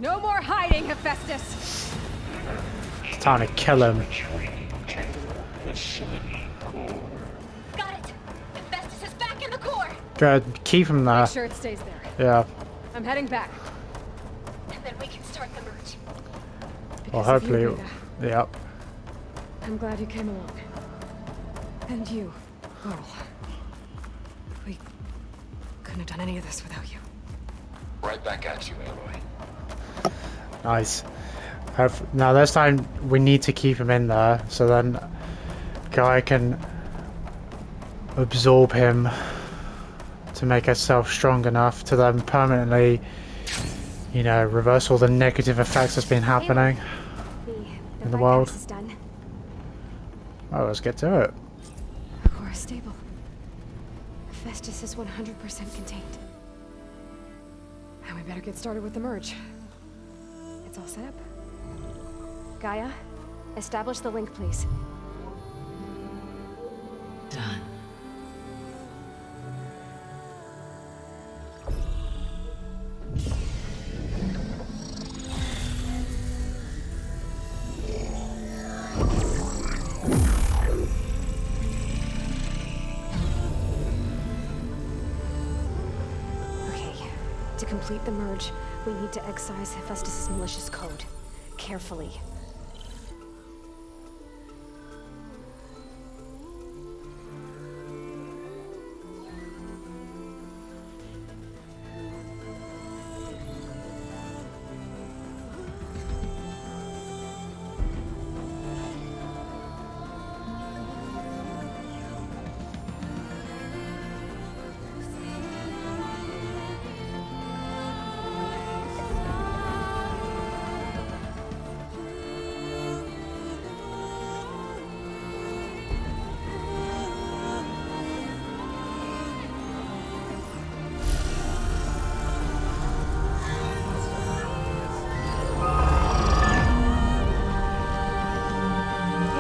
No more hiding, Hephaestus. It's time to kill him. Got it. Hephaestus is back in the core. Good. Keep him there. Make sure it stays there. Yeah. I'm heading back. And then we can start the merge. Well, Because of you, hopefully. Beta. Yep. I'm glad you came along. And you, Earl. We couldn't have done any of this without you. Right back at you, Aloy. Nice. Now this time we need to keep him in there, so then Guy can absorb him to make herself strong enough to then permanently, you know, reverse all the negative effects that's been happening in the world. Is done. Oh, let's get to it. The core is stable. Hephaestus is 100% contained. Now we better get started with the merge. It's all set up. Gaia, establish the link, please. Done. Okay, to complete the merge, we need to excise Hephaestus' malicious code. Carefully.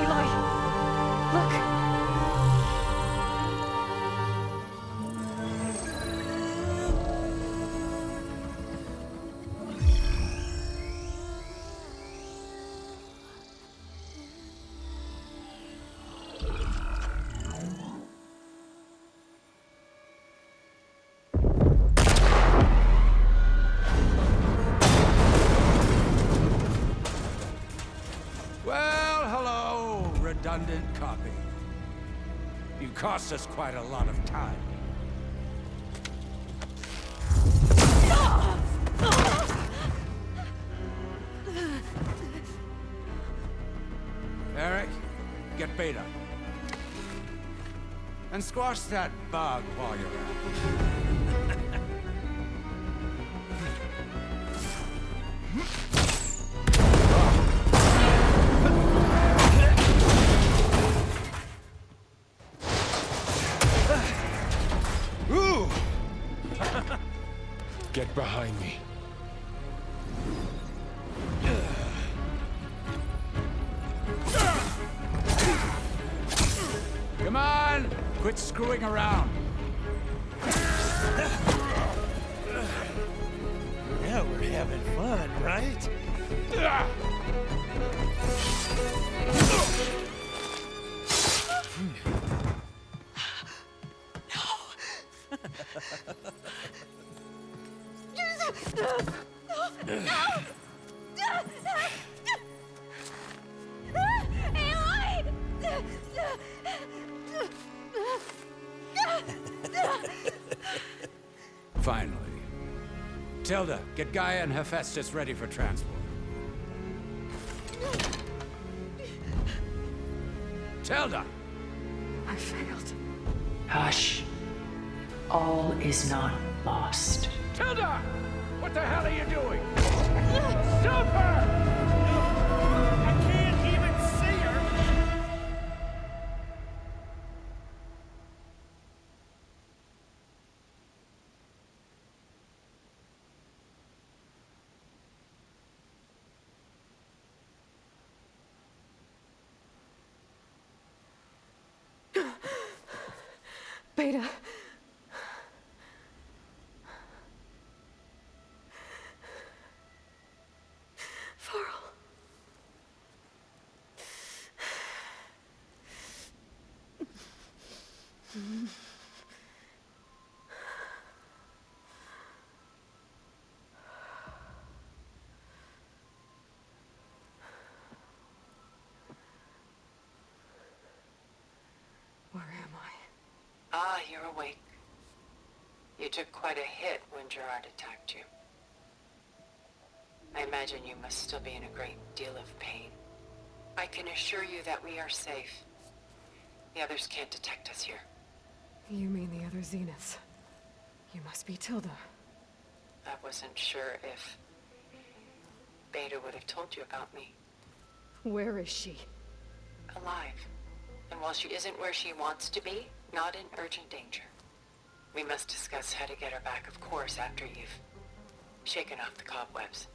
Aloy! Look! Well, hello, redundant copy. You cost us quite a lot of time. Eric, get Beta. And squash that bug while you're at it. Ooh! Get behind me. Come on! Quit screwing around. Now we're having fun, right? Finally. Tilda, get Gaia and Hephaestus ready for transport. Tilda! I failed. Hush. All is not lost. Tilda! What the hell are you doing? Stop her! I can't even see her! Beta. Where am I? Ah, you're awake. You took quite a hit when Gerard attacked you. I imagine you must still be in a great deal of pain. I can assure you that we are safe. The others can't detect us here. You mean the other Zeniths? You must be Tilda. I wasn't sure if Beta would have told you about me. Where is she? Alive. And while she isn't where she wants to be, not in urgent danger. We must discuss how to get her back, of course, after you've shaken off the cobwebs.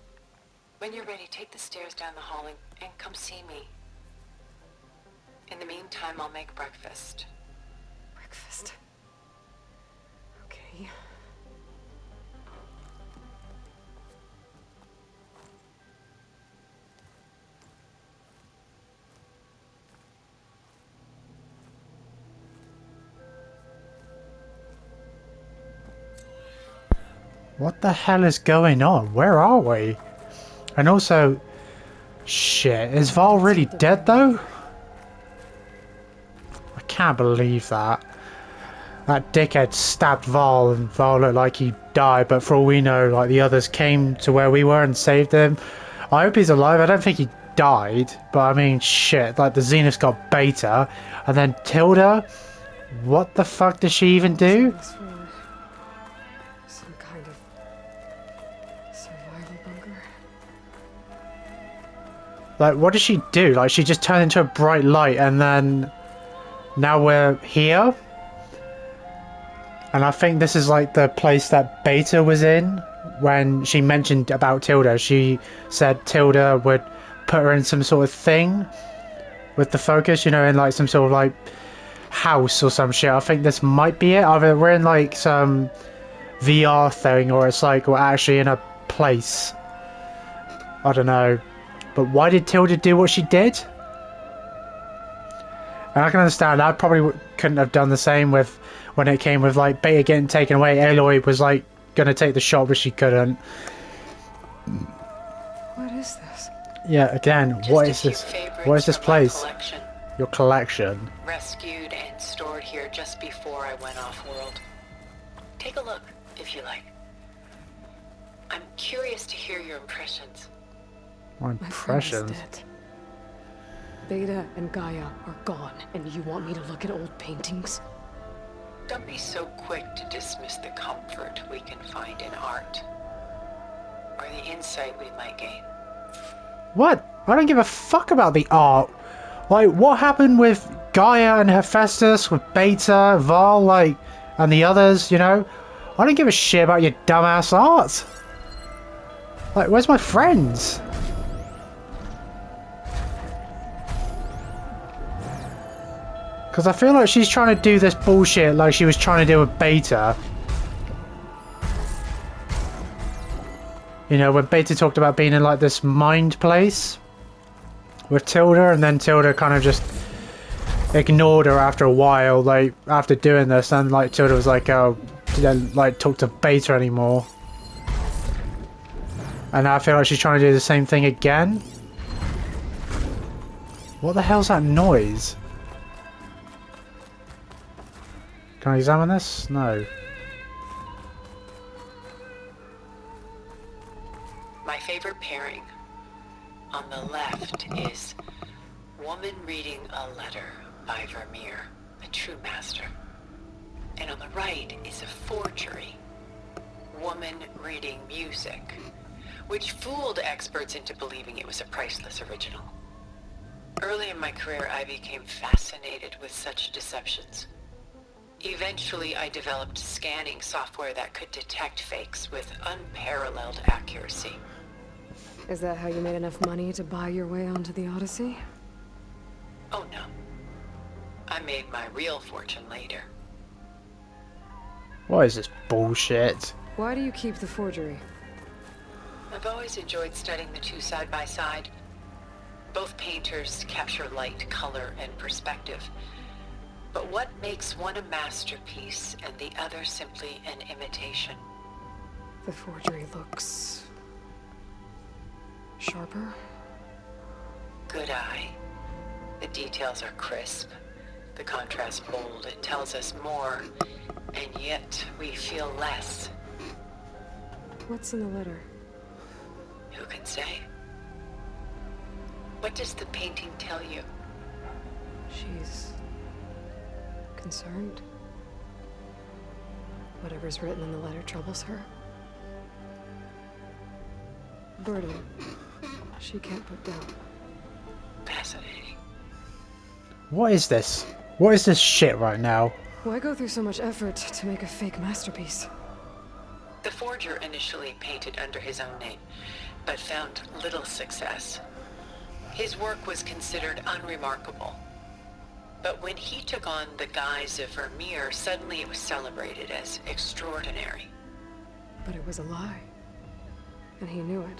When you're ready, take the stairs down the hall and come see me. In the meantime, I'll make breakfast. Breakfast. Okay. What the hell is going on? Where are we? And also, shit, is Val really dead though? I can't believe that. That dickhead stabbed Val and Val looked like he died, but for all we know, like the others came to where we were and saved him. I hope he's alive. I don't think he died, but I mean, shit, like the Zeniths got Beta, and then Tilda? What the fuck does she even do? This for some kind of survival bunker. Like, what does she do? Like, she just turned into a bright light and then now we're here? And I think this is like the place that Beta was in when she mentioned about Tilda. She said Tilda would put her in some sort of thing with the focus, you know, in like some sort of like house or some shit. I think this might be it. Either we're in like some VR thing or it's like we're actually in a place. I don't know. But why did Tilda do what she did? And I can understand, I probably couldn't have done the same with when it came with like Beta getting taken away. Aloy was like gonna take the shot, but she couldn't. What is this? Yeah, again, Just what a is few this? favorites What is this from my place? collection. Your collection. Rescued and stored here just before I went off-world. Take a look, if you like. I'm curious to hear your impressions. My My friend is impressions. dead. Beta and Gaia are gone, and you want me to look at old paintings? Don't be so quick to dismiss the comfort we can find in art. Or the insight we might gain. What? I don't give a fuck about the art. Like, what happened with Gaia and Hephaestus, with Beta, Val, like, and the others, you know? I don't give a shit about your dumbass art. Like, where's my friends? Because I feel like she's trying to do this bullshit like she was trying to do with Beta. You know, when Beta talked about being in like this mind place with Tilda, and then Tilda kind of just ignored her after a while, like after doing this, and like Tilda was like, oh, she didn't like talk to Beta anymore. And now I feel like she's trying to do the same thing again. What the hell's that noise? Can I examine this? No. My favorite pairing on the left is Woman Reading a Letter by Vermeer, a true master. And on the right is a forgery, Woman Reading Music, which fooled experts into believing it was a priceless original. Early in my career, I became fascinated with such deceptions. Eventually, I developed scanning software that could detect fakes with unparalleled accuracy. Is that how you made enough money to buy your way onto the Odyssey? Oh no. I made my real fortune later. What is this bullshit? Why do you keep the forgery? I've always enjoyed studying the two side by side. Both painters capture light, color, and perspective. But what makes one a masterpiece and the other simply an imitation? The forgery looks... sharper? Good eye. The details are crisp. The contrast bold. It tells us more, and yet we feel less. What's in the letter? Who can say? What does the painting tell you? She's... concerned. Whatever's written in the letter troubles her. Burden. She can't put down. Fascinating. What is this? What is this shit right now? Why go through so much effort to make a fake masterpiece? The forger initially painted under his own name, but found little success. His work was considered unremarkable. But when he took on the guise of Vermeer, suddenly it was celebrated as extraordinary. But it was a lie. And he knew it.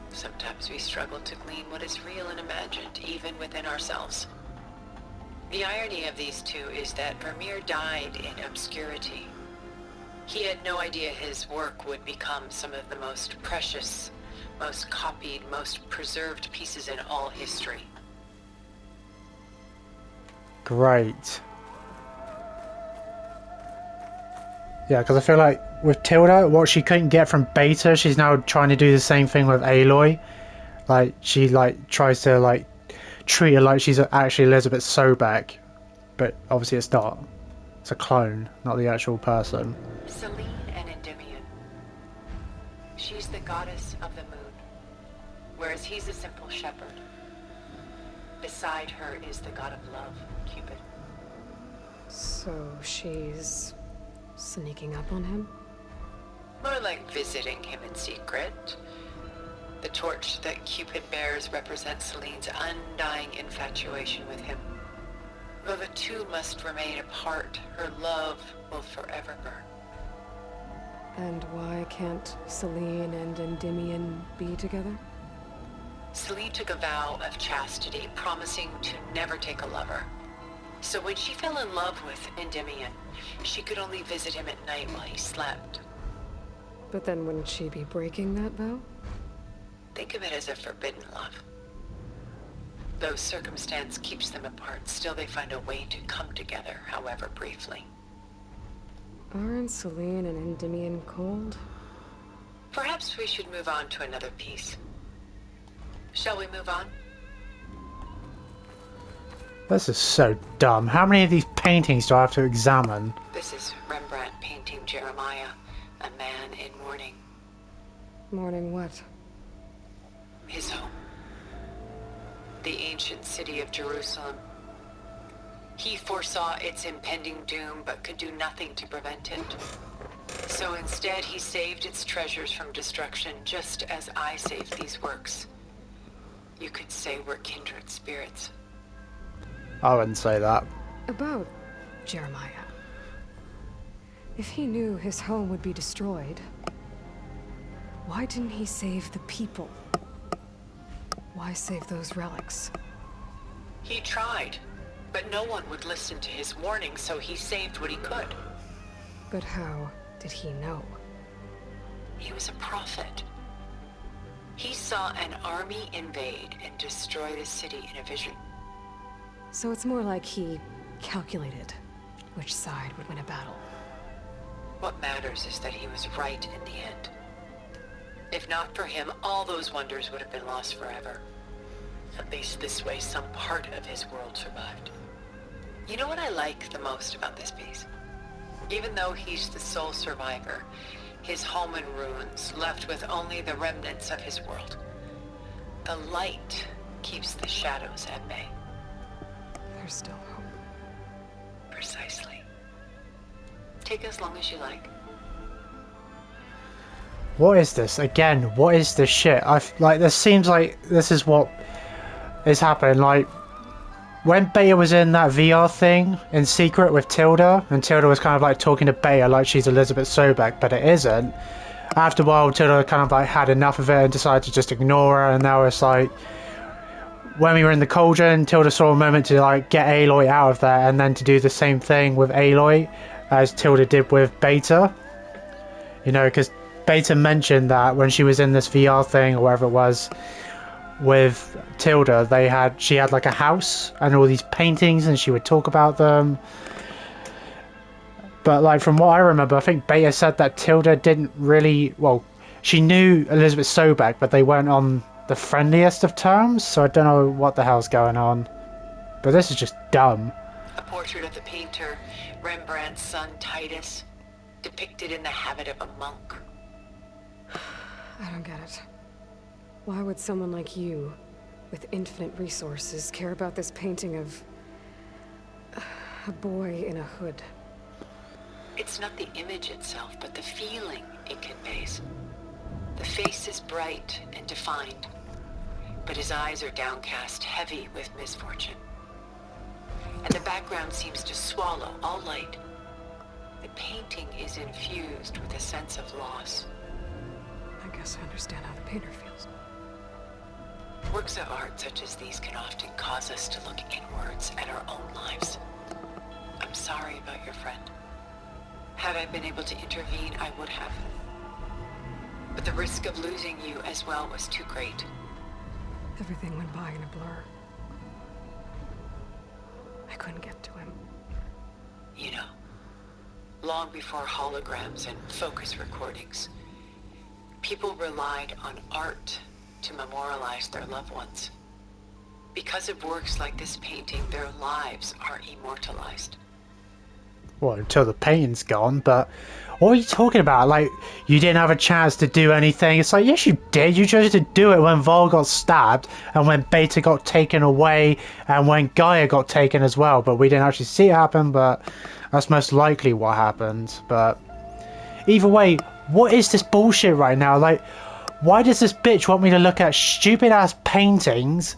Sometimes we struggle to glean what is real and imagined, even within ourselves. The irony of these two is that Vermeer died in obscurity. He had no idea his work would become some of the most precious, most copied, most preserved pieces in all history. Great. Yeah, because I feel like with Tilda, what she couldn't get from Beta, she's now trying to do the same thing with Aloy. Like, she, like, tries to, like, treat her like she's actually Elizabeth Sobek. But obviously it's not. It's a clone, not the actual person. Selene and Endymion. She's the goddess of the moon, whereas he's a simple shepherd. Beside her is the god of love, Cupid. So she's... sneaking up on him? More like visiting him in secret. The torch that Cupid bears represents Selene's undying infatuation with him. Though the two must remain apart, her love will forever burn. And why can't Selene and Endymion be together? Selene took a vow of chastity, promising to never take a lover. So when she fell in love with Endymion, she could only visit him at night while he slept. But then wouldn't she be breaking that vow? Think of it as a forbidden love. Though circumstance keeps them apart, still they find a way to come together, however briefly. Aren't Selene and Endymion cold? Perhaps we should move on to another piece. Shall we move on? This is so dumb. How many of these paintings do I have to examine? This is Rembrandt painting Jeremiah, a man in mourning. Mourning what? His home. The ancient city of Jerusalem. He foresaw its impending doom, but could do nothing to prevent it. So instead, he saved its treasures from destruction, just as I saved these works. You could say we're kindred spirits. I wouldn't say that. About Jeremiah. If he knew his home would be destroyed, why didn't he save the people? Why save those relics? He tried, but no one would listen to his warning, so he saved what he could. But how did he know? He was a prophet. He saw an army invade and destroy the city in a vision. So it's more like he calculated which side would win a battle. What matters is that he was right in the end. If not for him, all those wonders would have been lost forever. At least this way, some part of his world survived. You know what I like the most about this piece? Even though he's the sole survivor, his home in ruins, left with only the remnants of his world. The light keeps the shadows at bay. There's still hope. Precisely. Take as long as you like. What is this? Again, what is this shit? Like, this seems like this is what is happening. Like, when Beta was in that VR thing in secret with Tilda, and Tilda was kind of like talking to Beta like she's Elizabeth Sobek, but it isn't. After a while, Tilda kind of like had enough of it and decided to just ignore her, and now it's like, when we were in the cauldron, Tilda saw a moment to like get Aloy out of there, and then to do the same thing with Aloy as Tilda did with Beta. You know, because Beta mentioned that when she was in this VR thing or whatever it was with Tilda, she had like a house and all these paintings, and she would talk about them. But like from what I remember, I think Beta said that Tilda didn't really, well, she knew Elizabeth Sobek, but they weren't on the friendliest of terms, so I don't know what the hell's going on. But this is just dumb. A portrait of the painter Rembrandt's son Titus, depicted in the habit of a monk. I don't get it. Why would someone like you, with infinite resources, care about this painting of a boy in a hood? It's not the image itself, but the feeling it conveys. The face is bright and defined, but his eyes are downcast, heavy with misfortune. And the background seems to swallow all light. The painting is infused with a sense of loss. I guess I understand how the painter feels. Works of art such as these can often cause us to look inwards at our own lives. I'm sorry about your friend. Had I been able to intervene, I would have. But the risk of losing you as well was too great. Everything went by in a blur. I couldn't get to him. You know, long before holograms and focus recordings, people relied on art to memorialize their loved ones. Because of works like this painting, their lives are immortalized. Well, until the painting's gone, but what are you talking about? Like, you didn't have a chance to do anything. It's like, yes, you did. You chose to do it when Vol got stabbed, and when Beta got taken away, and when Gaia got taken as well. But we didn't actually see it happen, but that's most likely what happened. But either way, what is this bullshit right now? Like, why does this bitch want me to look at stupid-ass paintings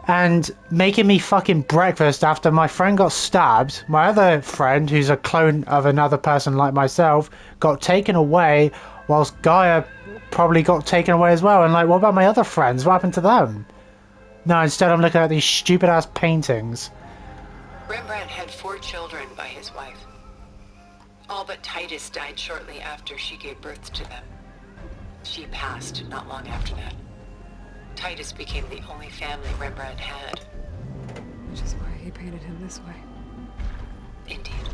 and making me fucking breakfast after my friend got stabbed? My other friend, who's a clone of another person like myself, got taken away, whilst Gaia probably got taken away as well. And like, what about my other friends? What happened to them? No, instead I'm looking at these stupid ass paintings. Rembrandt had 4 children by his wife. All but Titus died shortly after she gave birth to them. She passed not long after that. Titus became the only family Rembrandt had. Which is why he painted him this way. Indeed.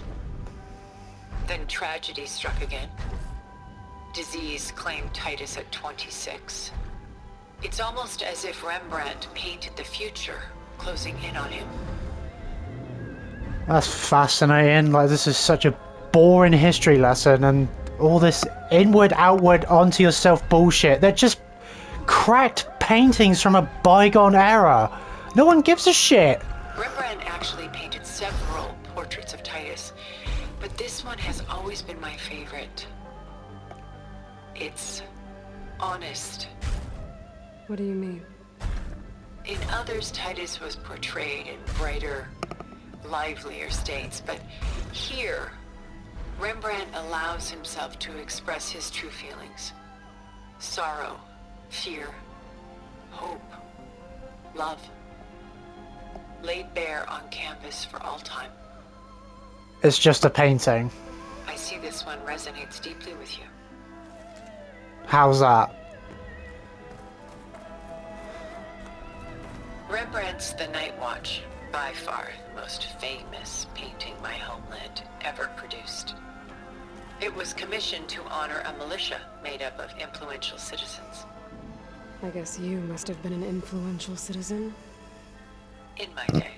Then tragedy struck again. Disease claimed Titus at 26. It's almost as if Rembrandt painted the future, closing in on him. That's fascinating. Like, this is such a boring history lesson, and all this inward, outward, onto yourself bullshit. They're just cracked paintings from a bygone era. No one gives a shit. Rembrandt actually painted several portraits of Titus, but this one has always been my favorite. It's honest. What do you mean? In others, Titus was portrayed in brighter, livelier states, but here, Rembrandt allows himself to express his true feelings. Sorrow, fear, hope, love, laid bare on canvas for all time. It's just a painting. I see this one resonates deeply with you. How's that? Rembrandt's The Night Watch, by far the most famous painting my homeland ever produced. It was commissioned to honor a militia made up of influential citizens. I guess you must have been an influential citizen. In my day.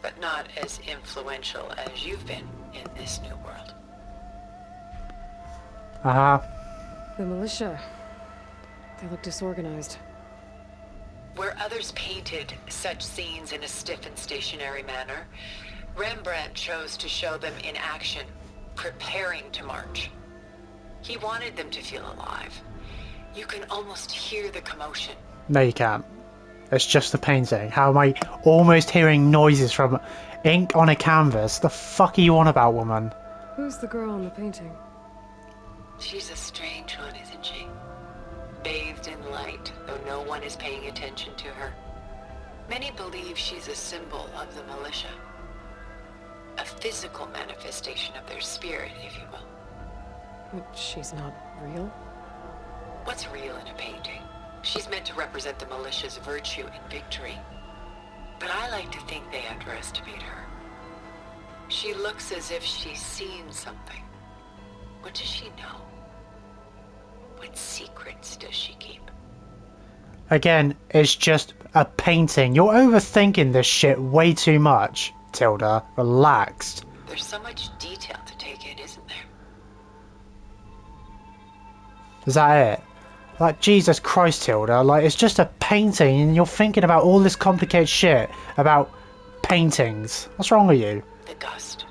But not as influential as you've been in this new world. Uh-huh. The militia. They look disorganized. Where others painted such scenes in a stiff and stationary manner, Rembrandt chose to show them in action, preparing to march. He wanted them to feel alive. You can almost hear the commotion. No, you can't. It's just a painting. How am I almost hearing noises from ink on a canvas? The fuck are you on about, woman? Who's the girl in the painting? She's a strange one, isn't she? Bathed in light, though no one is paying attention to her. Many believe she's a symbol of the militia. A physical manifestation of their spirit, if you will. But she's not real? What's real in a painting? She's meant to represent the militia's virtue and victory. But I like to think they underestimate her. She looks as if she's seen something. What does she know? What secrets does she keep? Again, it's just a painting. You're overthinking this shit way too much, Tilda. Relaxed. There's so much detail to take in, isn't there? Is that it? Like, Jesus Christ, Tilda. Like, it's just a painting and you're thinking about all this complicated shit about paintings. What's wrong with you? The Dust.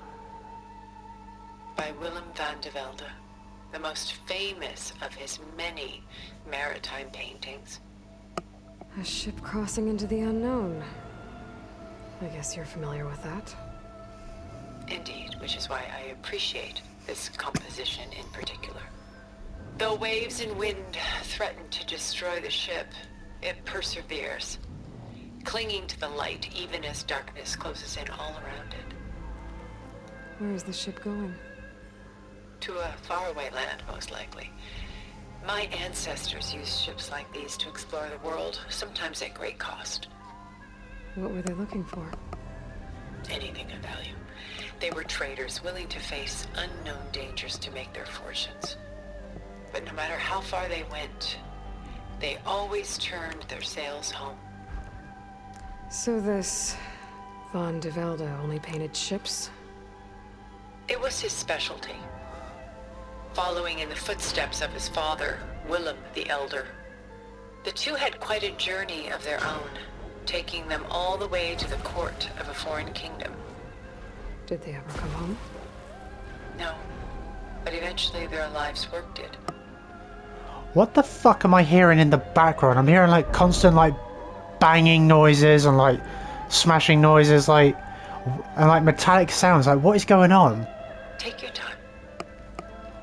By Willem van de Velde. The most famous of his many maritime paintings. A ship crossing into the unknown. I guess you're familiar with that. Indeed, which is why I appreciate this composition in particular. Though waves and wind threaten to destroy the ship, it perseveres, clinging to the light even as darkness closes in all around it. Where is the ship going? To a faraway land, most likely. My ancestors used ships like these to explore the world, sometimes at great cost. What were they looking for? Anything of value. They were traders willing to face unknown dangers to make their fortunes. But no matter how far they went, they always turned their sails home. So this Van de Velde only painted ships? It was his specialty. Following in the footsteps of his father, Willem the Elder. The two had quite a journey of their own, taking them all the way to the court of a foreign kingdom. Did they ever come home? No, but eventually their lives worked it. What the fuck am I hearing in the background? I'm hearing like constant like banging noises and like smashing noises like and like metallic sounds. Like, what is going on? Take your time.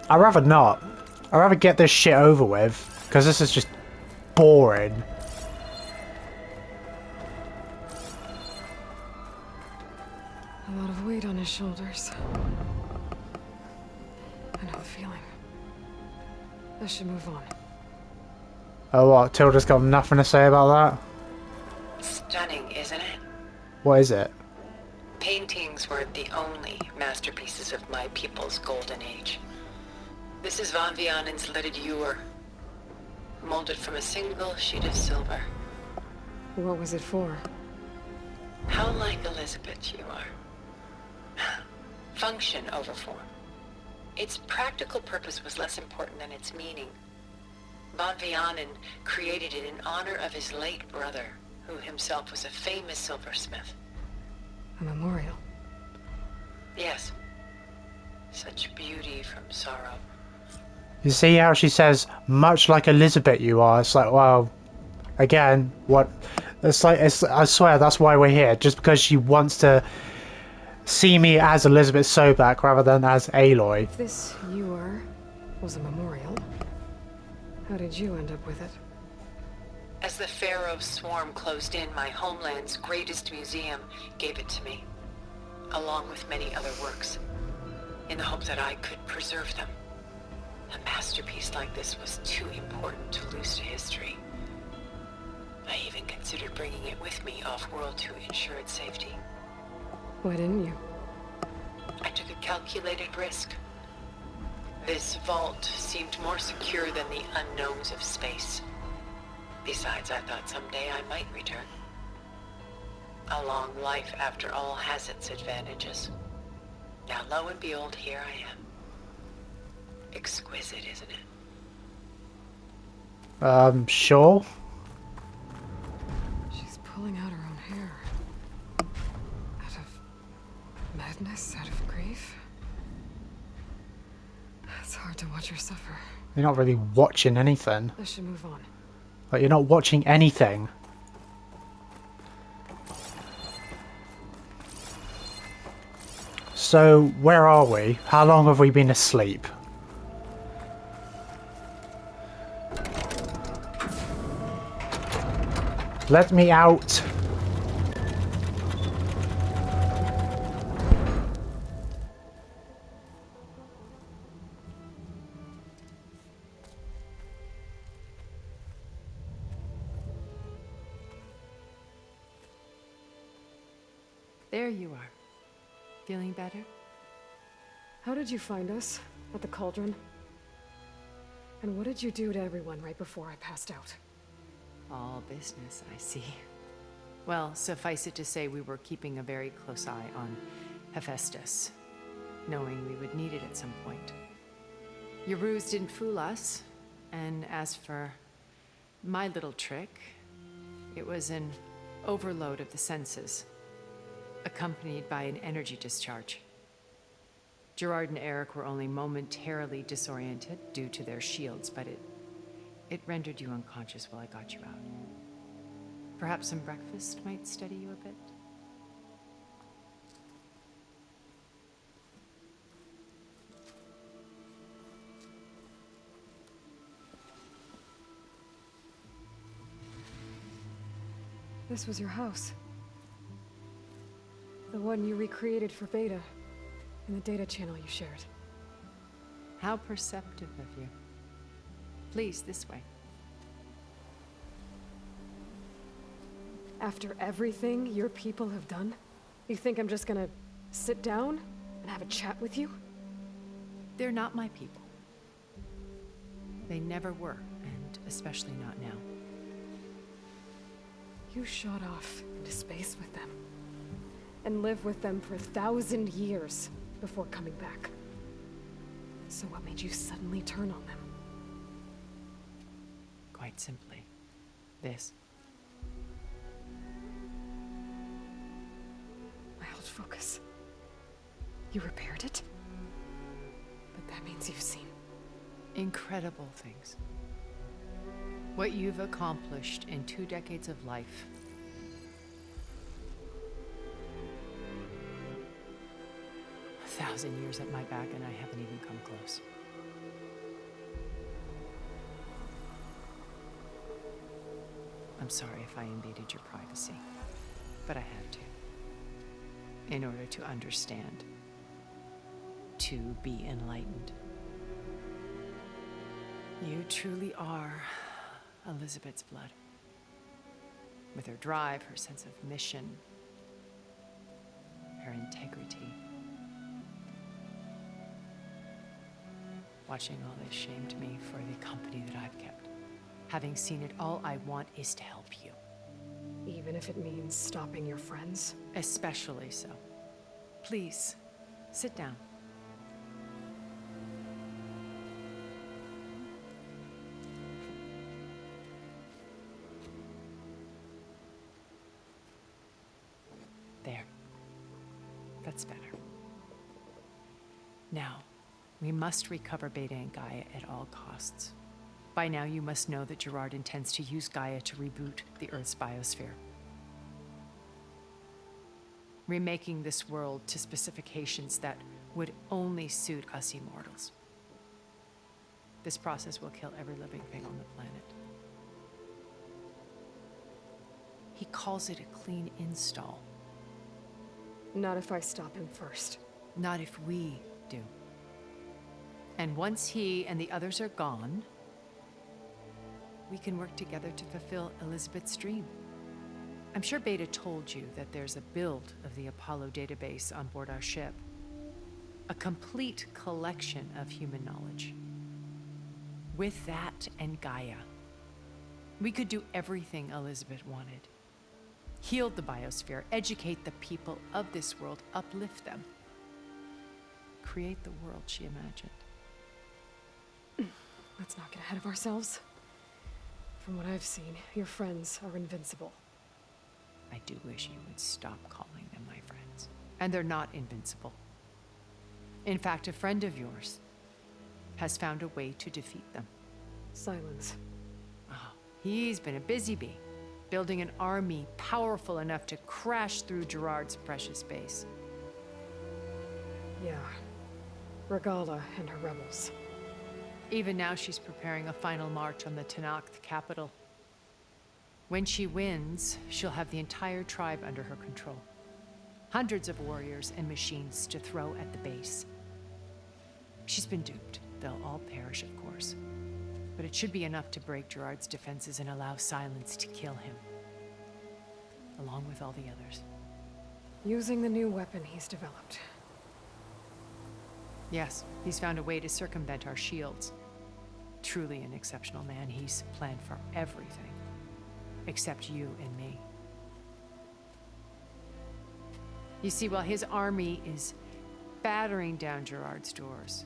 I'd rather not. I'd rather get this shit over with, because this is just boring. A lot of weight on his shoulders. I know the feeling. I should move on. Oh, what? Tilda's got nothing to say about that? Stunning, isn't it? What is it? Paintings were the only masterpieces of my people's golden age. This is Van Vianen's Lidded Ewer, molded from a single sheet of silver. What was it for? How like Elizabeth you are. Function over form. Its practical purpose was less important than its meaning. Van Vianen created it in honor of his late brother, who himself was a famous silversmith. A memorial. Yes. Such beauty from sorrow. You see how she says, much like Elizabeth you are? It's like, well, again, what? It's like, I swear that's why we're here. Just because she wants to see me as Elizabeth Sobek rather than as Aloy. If this ewer was a memorial, how did you end up with it? As the Pharaoh swarm closed in, my homeland's greatest museum gave it to me, along with many other works, in the hope that I could preserve them. A masterpiece like this was too important to lose to history. I even considered bringing it with me off-world to ensure its safety. Why didn't you? I took a calculated risk. This vault seemed more secure than the unknowns of space. Besides, I thought someday I might return. A long life, after all, has its advantages. Now, lo and behold, here I am. Exquisite, isn't it? Sure. She's pulling out her own hair. Out of madness, out of grief. It's hard to watch her suffer. You're not really watching anything. I should move on. Like, you're not watching anything. So, where are we? How long have we been asleep? Let me out. There you are. Feeling better? How did you find us? At the Cauldron? And what did you do to everyone right before I passed out? All business, I see. Well, suffice it to say we were keeping a very close eye on Hephaestus, knowing we would need it at some point. Your ruse didn't fool us, and as for my little trick, it was an overload of the senses, accompanied by an energy discharge. Gerard and Eric were only momentarily disoriented due to their shields, but it rendered you unconscious while I got you out. Perhaps some breakfast might steady you a bit? This was your house. The one you recreated for Beta, in the data channel you shared. How perceptive of you. Please, this way. After everything your people have done, you think I'm just gonna sit down and have a chat with you? They're not my people. They never were, and especially not now. You shot off into space with them, and lived with them for 1,000 years before coming back. So what made you suddenly turn on them? Quite simply, this. My old focus. You repaired it? But that means you've seen Incredible things. What you've accomplished in 2 decades of life. A 1,000 years at my back and I haven't even come close. I'm sorry if I invaded your privacy, but I had to. In order to understand. To be enlightened. You truly are Elizabeth's blood. With her drive, her sense of mission, her integrity. Watching all this shamed me for the company that I've kept. Having seen it, all I want is to help you. even if it means stopping your friends. Especially so. Please, sit down. There. That's better. Now, we must recover Beta and Gaia at all costs. By now, you must know that Gerard intends to use Gaia to reboot the Earth's biosphere. Remaking this world to specifications that would only suit us immortals. This process will kill every living thing on the planet. He calls it a clean install. Not if I stop him first. Not if we do. And once he and the others are gone, we can work together to fulfill Elizabeth's dream. I'm sure Beta told you that there's a build of the Apollo database on board our ship. A complete collection of human knowledge. With that and Gaia, we could do everything Elizabeth wanted. Heal the biosphere, educate the people of this world, uplift them. Create the world she imagined. Let's not get ahead of ourselves. From what I've seen, your friends are invincible. I do wish you would stop calling them my friends. And they're not invincible. In fact, a friend of yours has found a way to defeat them. Silence. Oh, he's been a busy bee, building an army powerful enough to crash through Gerard's precious base. Yeah. Regala and her rebels. Even now, she's preparing a final march on the Tenakth capital. When she wins, she'll have the entire tribe under her control. Hundreds of warriors and machines to throw at the base. She's been duped. They'll all perish, of course. But it should be enough to break Gerard's defenses and allow Silence to kill him. Along with all the others. Using the new weapon he's developed. Yes, he's found a way to circumvent our shields. Truly an exceptional man. He's planned for everything. Except you and me. You see, while his army is battering down Gerard's doors,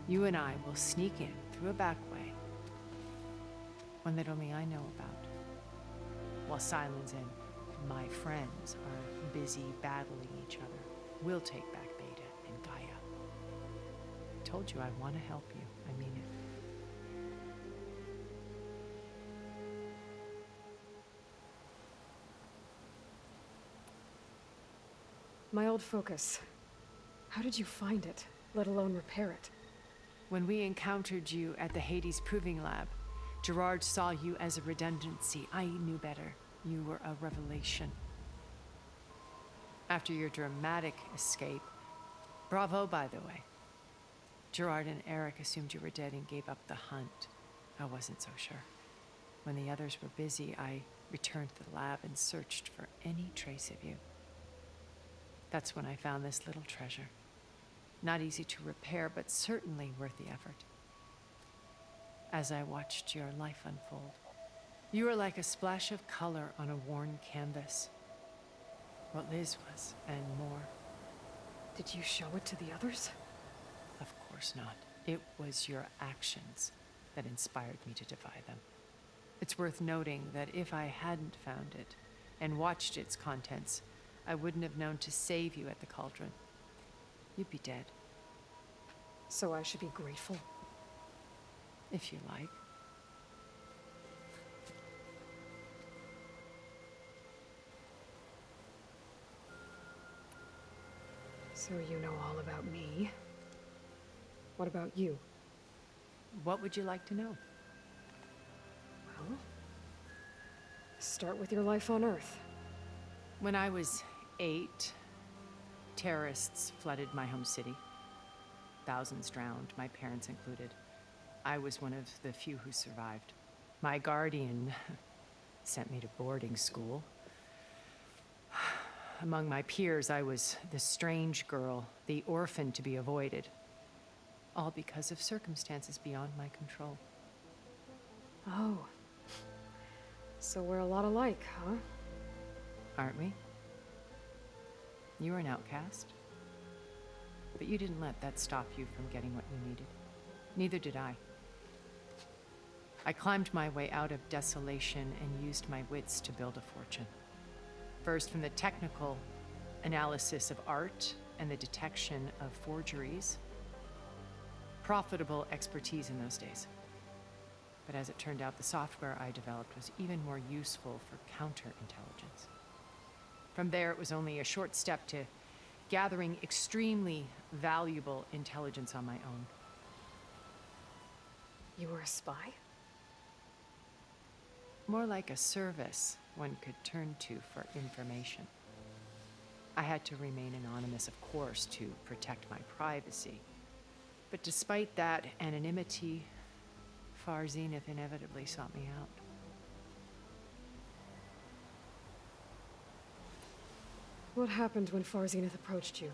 you and I will sneak in through a back way. One that only I know about. While Sylens and my friends are busy battling each other, we'll take back Beta and Gaia. I told you I want to help you. I mean it. My old focus. How did you find it, let alone repair it? When we encountered you at the Hades Proving Lab, Gerard saw you as a redundancy. I knew better. You were a revelation. After your dramatic escape, bravo, by the way. Gerard and Eric assumed you were dead and gave up the hunt. I wasn't so sure. When the others were busy, I returned to the lab and searched for any trace of you. That's when I found this little treasure. Not easy to repair, but certainly worth the effort. As I watched your life unfold, you were like a splash of color on a worn canvas. What Liz was, and more. Did you show it to the others? Of course not. It was your actions that inspired me to defy them. It's worth noting that if I hadn't found it and watched its contents, I wouldn't have known to save you at the cauldron. You'd be dead. So I should be grateful? If you like. So you know all about me. What about you? What would you like to know? Well, start with your life on Earth. When I was 8, terrorists flooded my home city. Thousands drowned, my parents included. I was one of the few who survived. My guardian sent me to boarding school. Among my peers, I was the strange girl, the orphan to be avoided. All because of circumstances beyond my control. Oh. So we're a lot alike, huh? Aren't we? You were an outcast. But you didn't let that stop you from getting what you needed. Neither did I. I climbed my way out of desolation and used my wits to build a fortune. First, from the technical analysis of art and the detection of forgeries. Profitable expertise in those days. But as it turned out, the software I developed was even more useful for counterintelligence. From there, it was only a short step to gathering extremely valuable intelligence on my own. You were a spy? More like a service one could turn to for information. I had to remain anonymous, of course, to protect my privacy. But despite that anonymity, Far Zenith inevitably sought me out. What happened when Far Zenith approached you?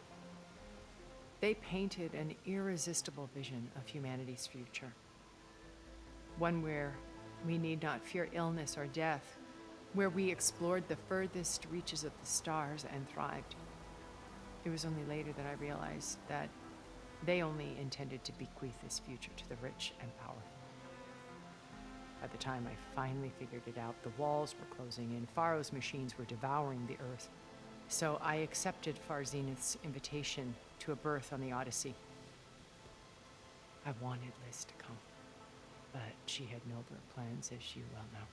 They painted an irresistible vision of humanity's future. One where we need not fear illness or death, where we explored the furthest reaches of the stars and thrived. It was only later that I realized that they only intended to bequeath this future to the rich and powerful. By the time I finally figured it out, the walls were closing in, Pharaoh's machines were devouring the earth. So I accepted Far Zenith's invitation to a berth on the Odyssey. I wanted Liz to come, but she had nobler plans, as you well know.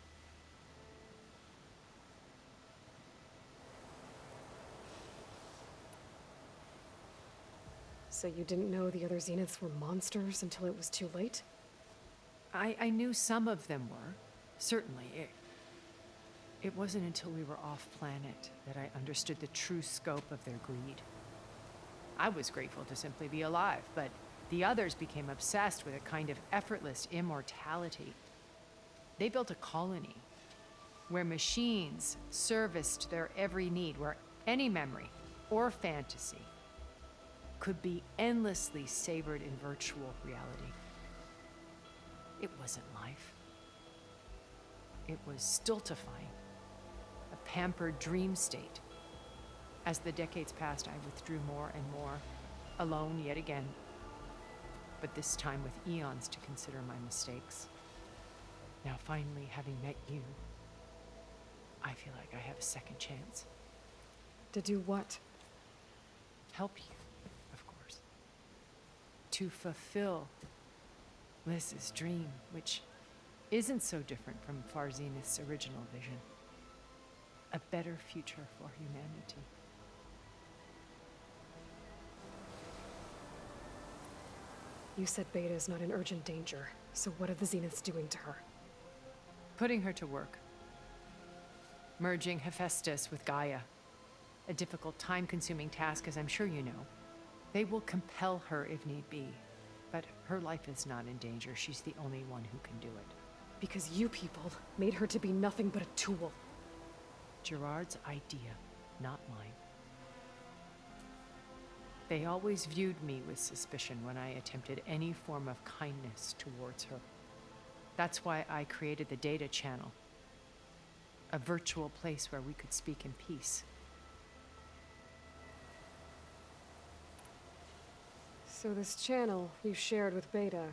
So you didn't know the other Zeniths were monsters until it was too late? I knew some of them were, certainly. It wasn't until we were off-planet that I understood the true scope of their greed. I was grateful to simply be alive, but the others became obsessed with a kind of effortless immortality. They built a colony where machines serviced their every need, where any memory, or fantasy could be endlessly savored in virtual reality. It wasn't life. It was stultifying, a pampered dream state. As the decades passed, I withdrew more and more, alone yet again, but this time with eons to consider my mistakes. Now finally, having met you, I feel like I have a second chance. To do what? Help you, of course. To fulfill Liz's dream, which isn't so different from Far Zenith's original vision. A better future for humanity. You said Beta is not in urgent danger, so what are the Zeniths doing to her? Putting her to work. Merging Hephaestus with Gaia. A difficult, time-consuming task, as I'm sure you know. They will compel her if need be, but her life is not in danger. She's the only one who can do it. Because you people made her to be nothing but a tool. Gerard's idea, not mine. They always viewed me with suspicion when I attempted any form of kindness towards her. That's why I created the Data Channel, a virtual place where we could speak in peace. So this channel you shared with Beta,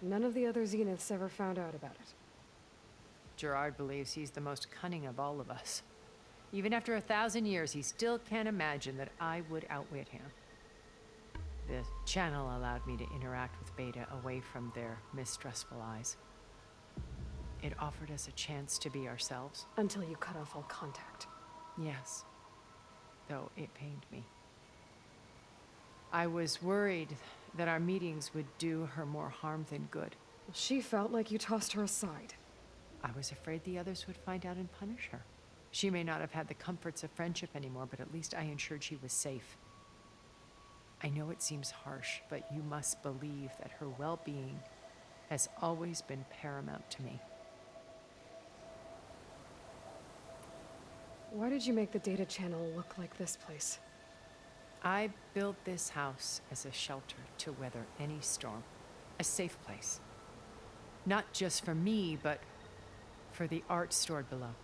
none of the other Zeniths ever found out about it. Gerard believes he's the most cunning of all of us. Even after 1,000 years, he still can't imagine that I would outwit him. The channel allowed me to interact with Beta away from their mistrustful eyes. It offered us a chance to be ourselves. Until you cut off all contact. Yes, though it pained me. I was worried that our meetings would do her more harm than good. She felt like you tossed her aside. I was afraid the others would find out and punish her. She may not have had the comforts of friendship anymore, but at least I ensured she was safe. I know it seems harsh, but you must believe that her well-being has always been paramount to me. Why did you make the Data Channel look like this place? I built this house as a shelter to weather any storm. A safe place. Not just for me, but for the art stored below.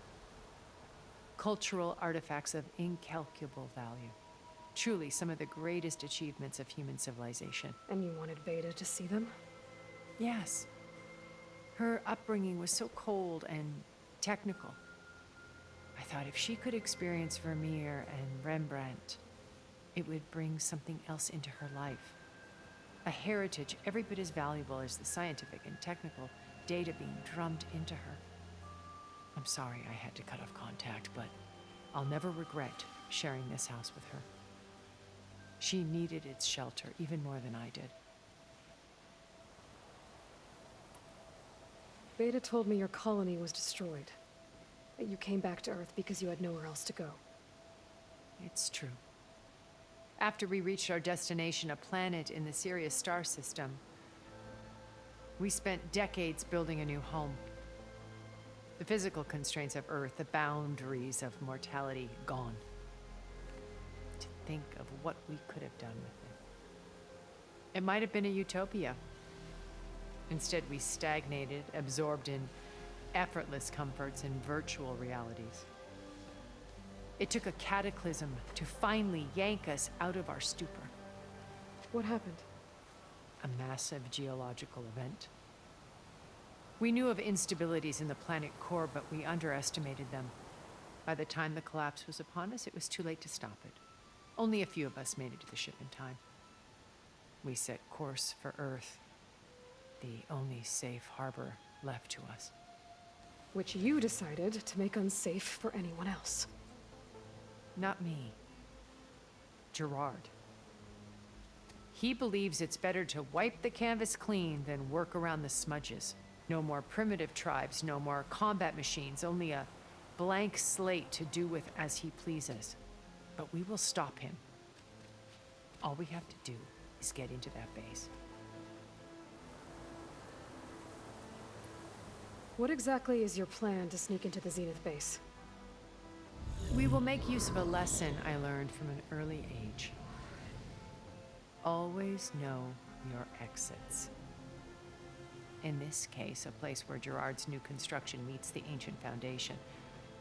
Cultural artifacts of incalculable value. Truly some of the greatest achievements of human civilization. And you wanted Beta to see them? Yes. Her upbringing was so cold and technical. I thought if she could experience Vermeer and Rembrandt, it would bring something else into her life. A heritage every bit as valuable as the scientific and technical data being drummed into her. I'm sorry I had to cut off contact, but I'll never regret sharing this house with her. She needed its shelter even more than I did. Beta told me your colony was destroyed. That you came back to Earth because you had nowhere else to go. It's true. After we reached our destination, a planet in the Sirius star system, we spent decades building a new home. The physical constraints of Earth, the boundaries of mortality, gone. To think of what we could have done with it. It might have been a utopia. Instead, we stagnated, absorbed in effortless comforts and virtual realities. It took a cataclysm to finally yank us out of our stupor. What happened? A massive geological event. We knew of instabilities in the planet core, but we underestimated them. By the time the collapse was upon us, it was too late to stop it. Only a few of us made it to the ship in time. We set course for Earth, the only safe harbor left to us. Which you decided to make unsafe for anyone else. Not me. Gerard. He believes it's better to wipe the canvas clean than work around the smudges. No more primitive tribes, no more combat machines, only a blank slate to do with as he pleases. But we will stop him. All we have to do is get into that base. What exactly is your plan to sneak into the Zenith base? We will make use of a lesson I learned from an early age. Always know your exits. In this case, a place where Gerard's new construction meets the ancient foundation,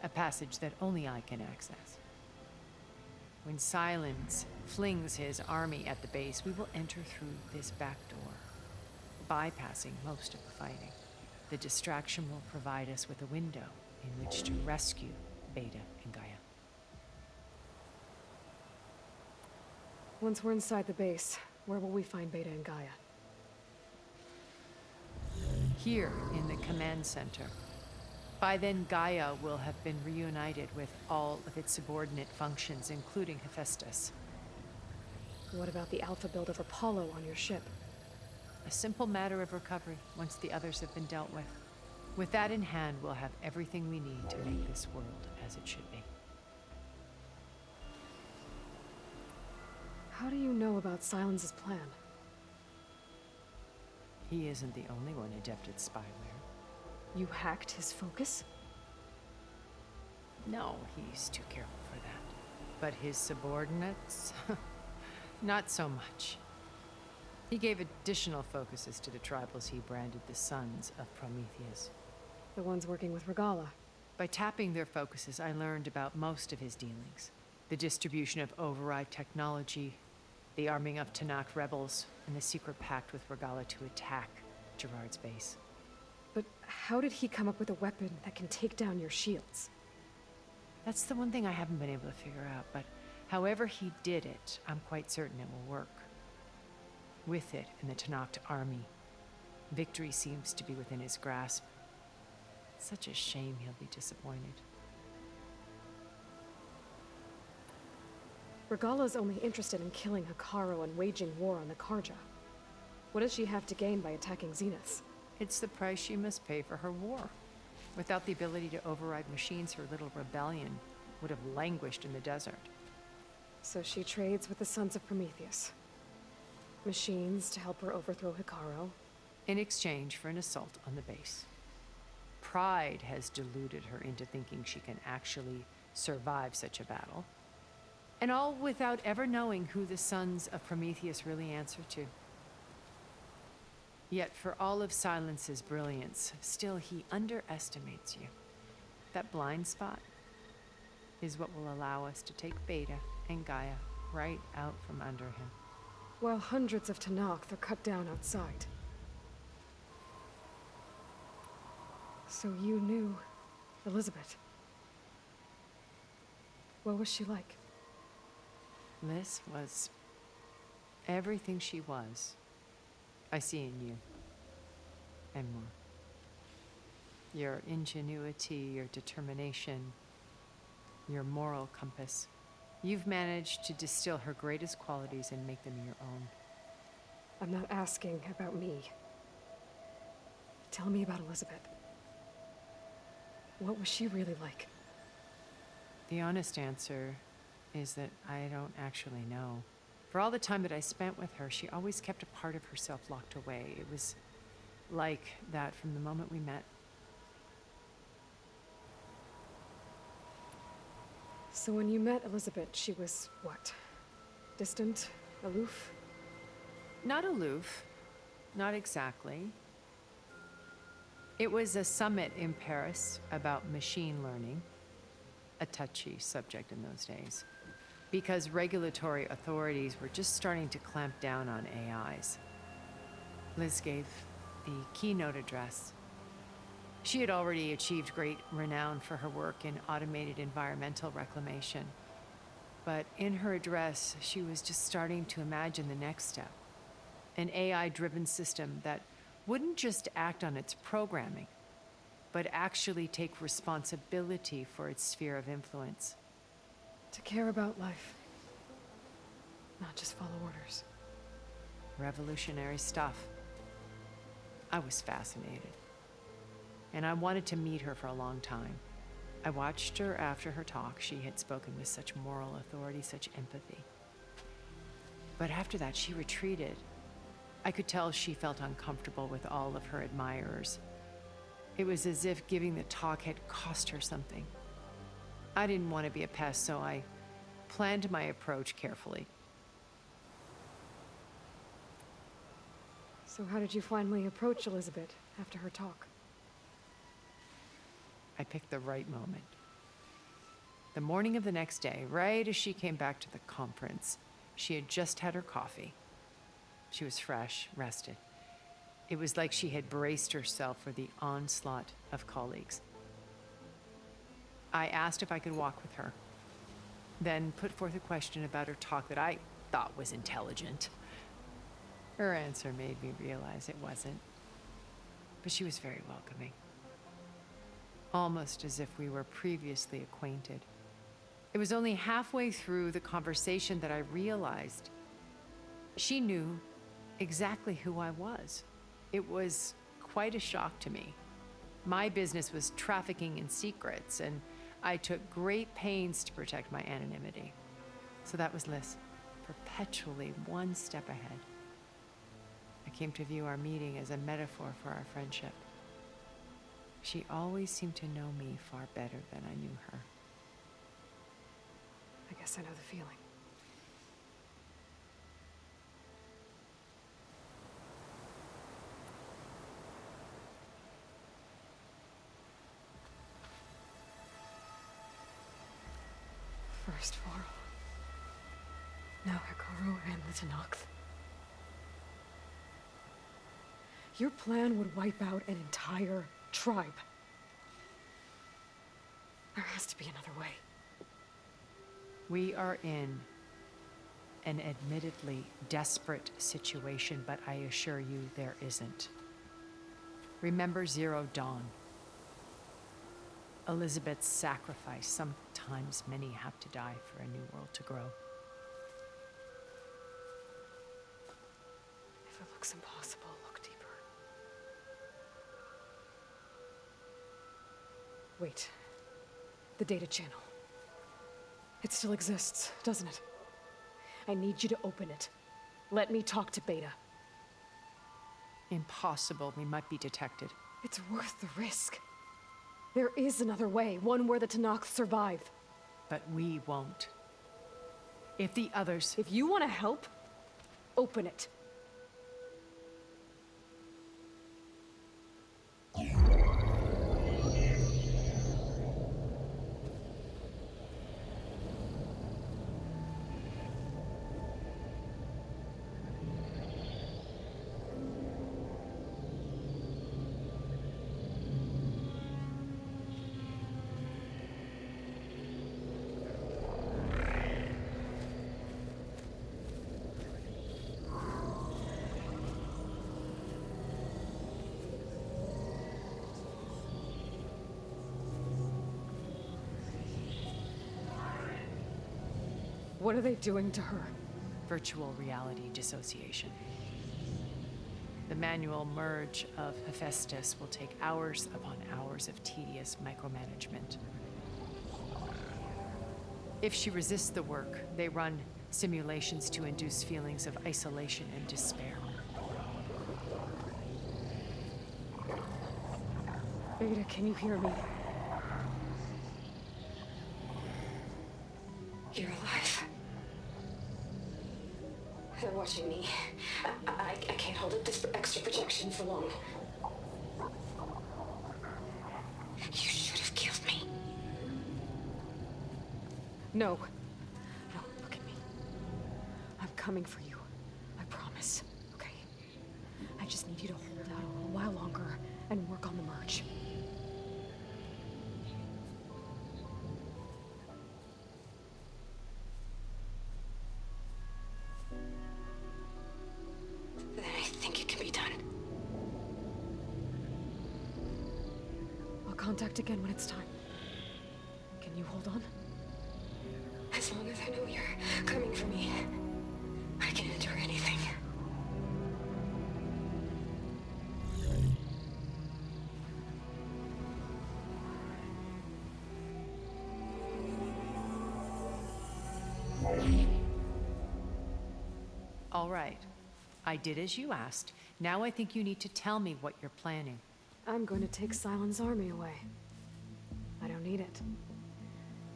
a passage that only I can access. When Silence flings his army at the base, we will enter through this back door, bypassing most of the fighting. The distraction will provide us with a window in which to rescue Beta and Gaia. Once we're inside the base, where will we find Beta and Gaia? Here in the command center. By then, Gaia will have been reunited with all of its subordinate functions, including Hephaestus. What about the alpha build of Apollo on your ship? A simple matter of recovery once the others have been dealt with. With that in hand, we'll have everything we need to make this world as it should be. How do you know about Silence's plan? He isn't the only one adept at spyware. You hacked his focus? No, he's too careful for that. But his subordinates? Not so much. He gave additional focuses to the tribals he branded the Sons of Prometheus. The ones working with Regala. By tapping their focuses, I learned about most of his dealings. The distribution of override technology, the arming of Tanakh rebels, and the secret pact with Regala to attack Gerard's base. But how did he come up with a weapon that can take down your shields? That's the one thing I haven't been able to figure out, but however he did it, I'm quite certain it will work. With it in the Tanakh army, victory seems to be within his grasp. Such a shame he'll be disappointed. Regala's only interested in killing Hekarro and waging war on the Karja. What does she have to gain by attacking Zeniths? It's the price she must pay for her war. Without the ability to override machines, her little rebellion would have languished in the desert. So she trades with the Sons of Prometheus. Machines to help her overthrow Hekarro. In exchange for an assault on the base. Pride has deluded her into thinking she can actually survive such a battle. And all without ever knowing who the Sons of Prometheus really answer to. Yet for all of Silence's brilliance, still he underestimates you. That blind spot is what will allow us to take Beta and Gaia right out from under him. While hundreds of Tanakh are cut down outside. So you knew Elizabeth. What was she like? Liz was everything she was. I see in you. And more. Your ingenuity, your determination, your moral compass. You've managed to distill her greatest qualities and make them your own. I'm not asking about me. Tell me about Elizabeth. What was she really like? The honest answer is that I don't actually know. For all the time that I spent with her, she always kept a part of herself locked away. It was like that from the moment we met. So when you met Elizabeth, she was what? Distant? Aloof? Not aloof. Not exactly. It was a summit in Paris about machine learning, a touchy subject in those days, because regulatory authorities were just starting to clamp down on AIs. Liz gave the keynote address. She had already achieved great renown for her work in automated environmental reclamation. But in her address, she was just starting to imagine the next step. An AI-driven system that wouldn't just act on its programming, but actually take responsibility for its sphere of influence. To care about life. Not just follow orders. Revolutionary stuff. I was fascinated. And I wanted to meet her for a long time. I watched her after her talk. She had spoken with such moral authority, such empathy. But after that, she retreated. I could tell she felt uncomfortable with all of her admirers. It was as if giving the talk had cost her something. I didn't want to be a pest, so I planned my approach carefully. So how did you finally approach Elizabeth after her talk? I picked the right moment. The morning of the next day, right as she came back to the conference, she had just had her coffee. She was fresh, rested. It was like she had braced herself for the onslaught of colleagues. I asked if I could walk with her, then put forth a question about her talk that I thought was intelligent. Her answer made me realize it wasn't, but she was very welcoming, almost as if we were previously acquainted. It was only halfway through the conversation that I realized she knew exactly who I was. It was quite a shock to me. My business was trafficking in secrets, and I took great pains to protect my anonymity. So that was Liz, perpetually one step ahead. I came to view our meeting as a metaphor for our friendship. She always seemed to know me far better than I knew her. I guess I know the feeling. First Varl. Now Hekarro and the Tenakth. Your plan would wipe out an entire tribe. There has to be another way. We are in an admittedly desperate situation, but I assure you there isn't. Remember Zero Dawn. Elizabeth's sacrifice. Sometimes many have to die for a new world to grow. If it looks impossible, look deeper. Wait. The data channel. It still exists, doesn't it? I need you to open it. Let me talk to Beta. Impossible. We might be detected. It's worth the risk. There is another way, one where the Tenakth survive. But we won't. If the others... If you want to help, open it. What are they doing to her? Virtual reality dissociation. The manual merge of Hephaestus will take hours upon hours of tedious micromanagement. If she resists the work, they run simulations to induce feelings of isolation and despair. Beta, can you hear me? You're alive. They're watching me. I can't hold up this extra projection for long. You should have killed me. No. No, look at me. I'm coming for you. I promise. Okay? I just need you to hold out a little while longer and work on the merge. Then I think it can be done. I'll contact again when it's time. Can you hold on? As long as I know you're coming for me, I can endure anything. All right. I did as you asked. Now I think you need to tell me what you're planning. I'm going to take Sylens' army away. I don't need it.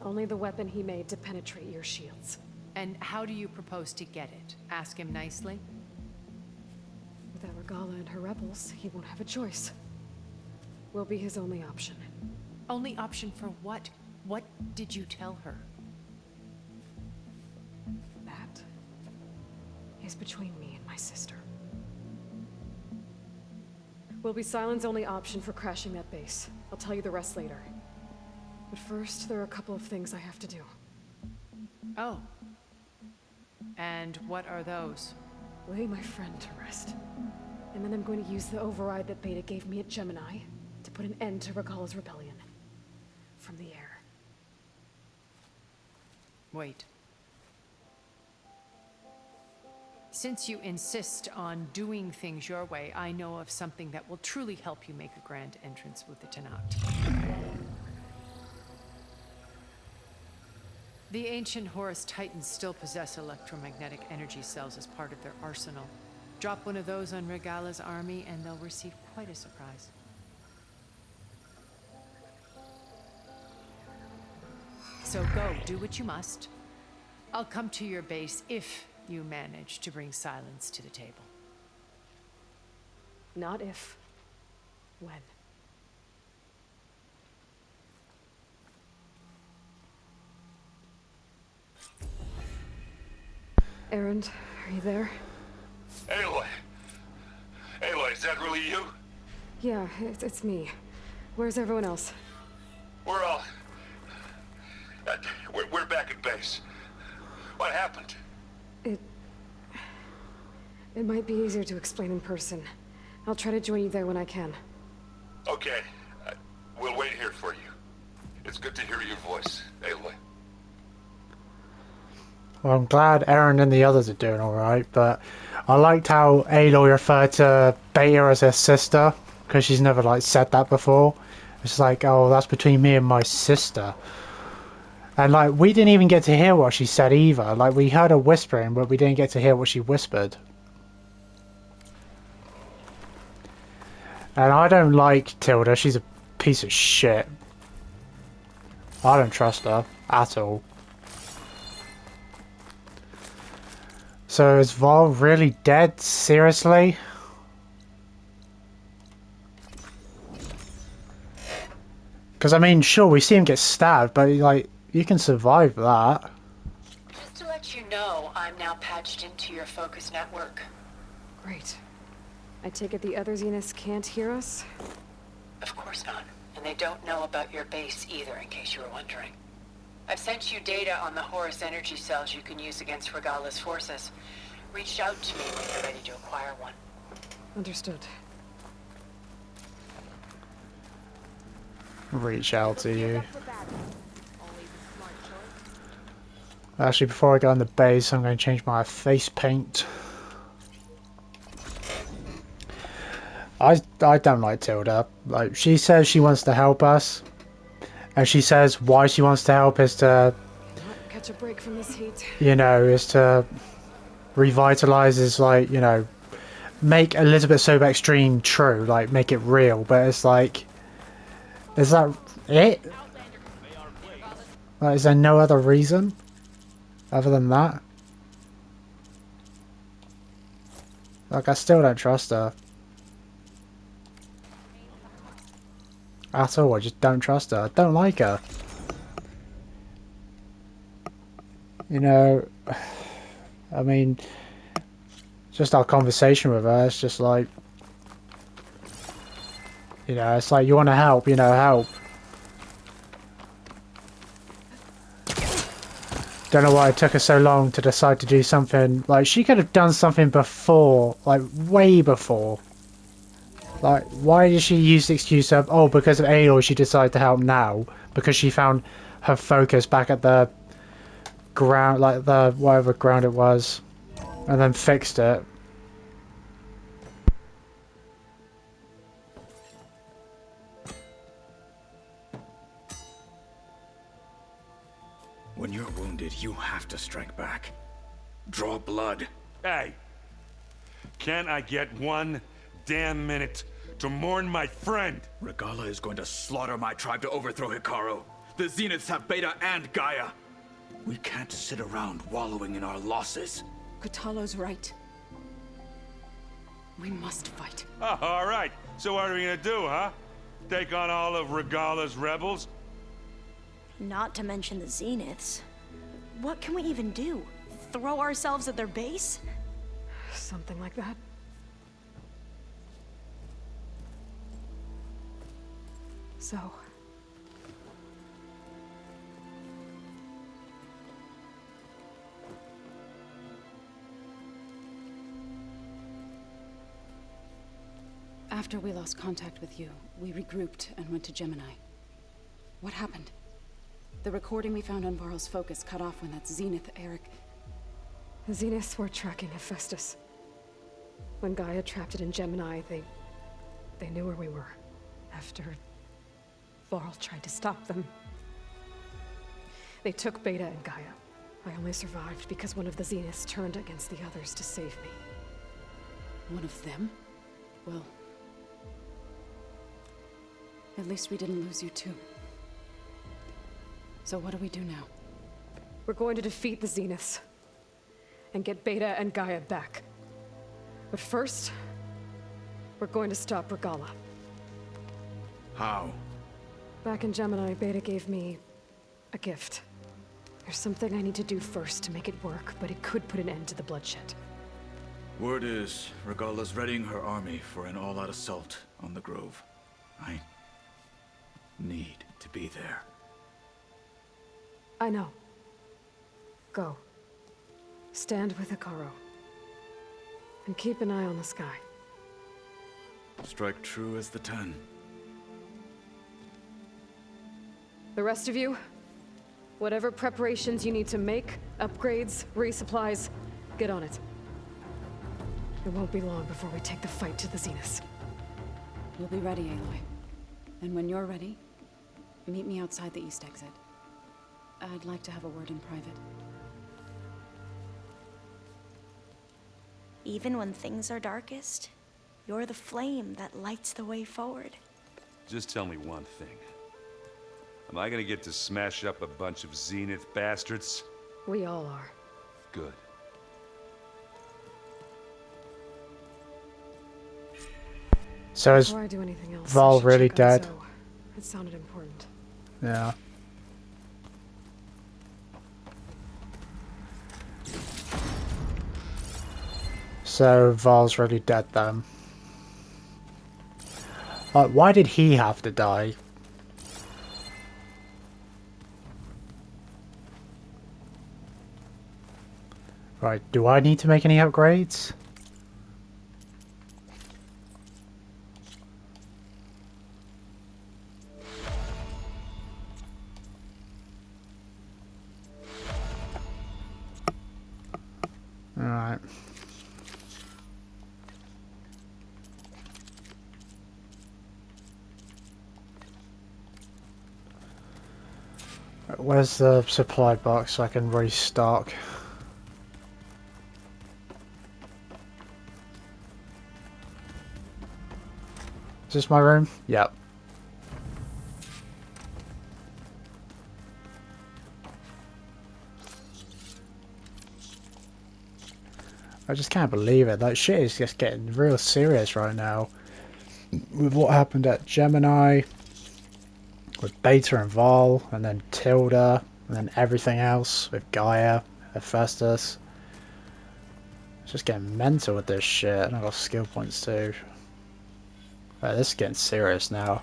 Only the weapon he made to penetrate your shields. And how do you propose to get it? Ask him nicely? Without Regala and her rebels, he won't have a choice. We'll be his only option. Only option for what? What did you tell her? That is between me and my sister. Will be Sylens' only option for crashing that base. I'll tell you the rest later. But first, there are a couple of things I have to do. Oh. And what are those? Lay my friend to rest. And then I'm going to use the override that Beta gave me at Gemini to put an end to Regala's rebellion. From the air. Wait. Since you insist on doing things your way, I know of something that will truly help you make a grand entrance with the Tenakth. The ancient Horus Titans still possess electromagnetic energy cells as part of their arsenal. Drop one of those on Regala's army and they'll receive quite a surprise. So go, do what you must. I'll come to your base if you manage to bring Sylens to the table. Not if. When. Erend, are you there? Aloy! Aloy, is that really you? Yeah, it's me. Where's everyone else? We're all... We're back at base. What happened? It might be easier to explain in person. I'll try to join you there when I can. Okay. We'll wait here for you. It's good to hear your voice, Aloy. Well, I'm glad Eren and the others are doing alright, but I liked how Aloy referred to Beta as her sister, because she's never, like, said that before. It's like, oh, that's between me and my sister. And, like, we didn't even get to hear what she said either. Like, we heard her whispering, but we didn't get to hear what she whispered. And I don't like Tilda. She's a piece of shit. I don't trust her at all. So is Varl really dead? Seriously? Because, I mean, sure, we see him get stabbed, but, like, you can survive that. Just to let you know, I'm now patched into your Focus network. Great. I take it the other Zeniths can't hear us? Of course not. And they don't know about your base either, in case you were wondering. I've sent you data on the Horus energy cells you can use against Regala's forces. Reach out to me when you're ready to acquire one. Understood. Reach out to you. Actually, before I go on the base, I'm going to change my face paint. I don't like Tilda. Like, she says she wants to help us. And she says why she wants to help is to... Catch a break from this heat. You know, is to revitalize, is like, you know, make Elizabeth Sobek's dream true. Like, make it real. But it's like... Is that it? Like, is there no other reason? Other than that? Like, I still don't trust her. At all, I just don't trust her. I don't like her. You know, I mean, just our conversation with her, it's just like, you know, it's like, you want to help, you know, help. Don't know why it took her so long to decide to do something. Like, she could have done something before, like, way before. Like, why did she use the excuse of, oh, because of Aloy she decided to help now? Because she found her focus back at the ground, like the, whatever ground it was, and then fixed it. When you're wounded, you have to strike back. Draw blood. Hey! Can't I get one damn minute to mourn my friend? Regala is going to slaughter my tribe to overthrow Hikaru. The Zeniths have Beta and Gaia. We can't sit around wallowing in our losses. Kotallo's right. We must fight. Oh, all right. So what are we gonna do, huh? Take on all of Regala's rebels? Not to mention the Zeniths. What can we even do? Throw ourselves at their base? Something like that. So... After we lost contact with you, we regrouped and went to Gemini. What happened? The recording we found on Varl's focus cut off when that Zenith, Eric... The Zeniths were tracking Hephaestus. When Gaia trapped it in Gemini, they knew where we were. After Varl tried to stop them. They took Beta and Gaia. I only survived because one of the Zeniths turned against the others to save me. One of them? Well... at least we didn't lose you too. So what do we do now? We're going to defeat the Zeniths. And get Beta and Gaia back. But first, we're going to stop Regala. How? Back in Gemini, Beta gave me a gift. There's something I need to do first to make it work, but it could put an end to the bloodshed. Word is, Regala's readying her army for an all-out assault on the Grove. I need to be there. I know. Go. Stand with Hekarro. And keep an eye on the sky. Strike true as the 10. The rest of you, whatever preparations you need to make, upgrades, resupplies, get on it. It won't be long before we take the fight to the Zeniths. We'll be ready, Aloy. And when you're ready, meet me outside the east exit. I'd like to have a word in private. Even when things are darkest, you're the flame that lights the way forward. Just tell me one thing. Am I gonna get to smash up a bunch of Zenith bastards? We all are. Good. So is Before I do anything else, Varl I should really check on dead? Zoe. It sounded important. Yeah. So Varl's really dead then. Like, why did he have to die? Right, do I need to make any upgrades? Alright. Where's the supply box so I can restock? Is this my room? Yep. I just can't believe it. That shit is just getting real serious right now. With what happened at Gemini, with Beta and Varl, and then Tilda, and then everything else with Gaia, Hephaestus. It's just getting mental with this shit, and I got skill points too. Right, this is getting serious now.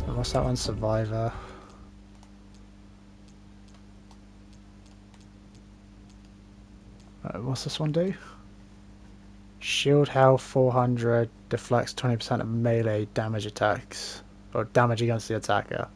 What's that one? Survivor. What's this one do? Shield health 400, deflects 20% of melee damage attacks, or damage against the attacker.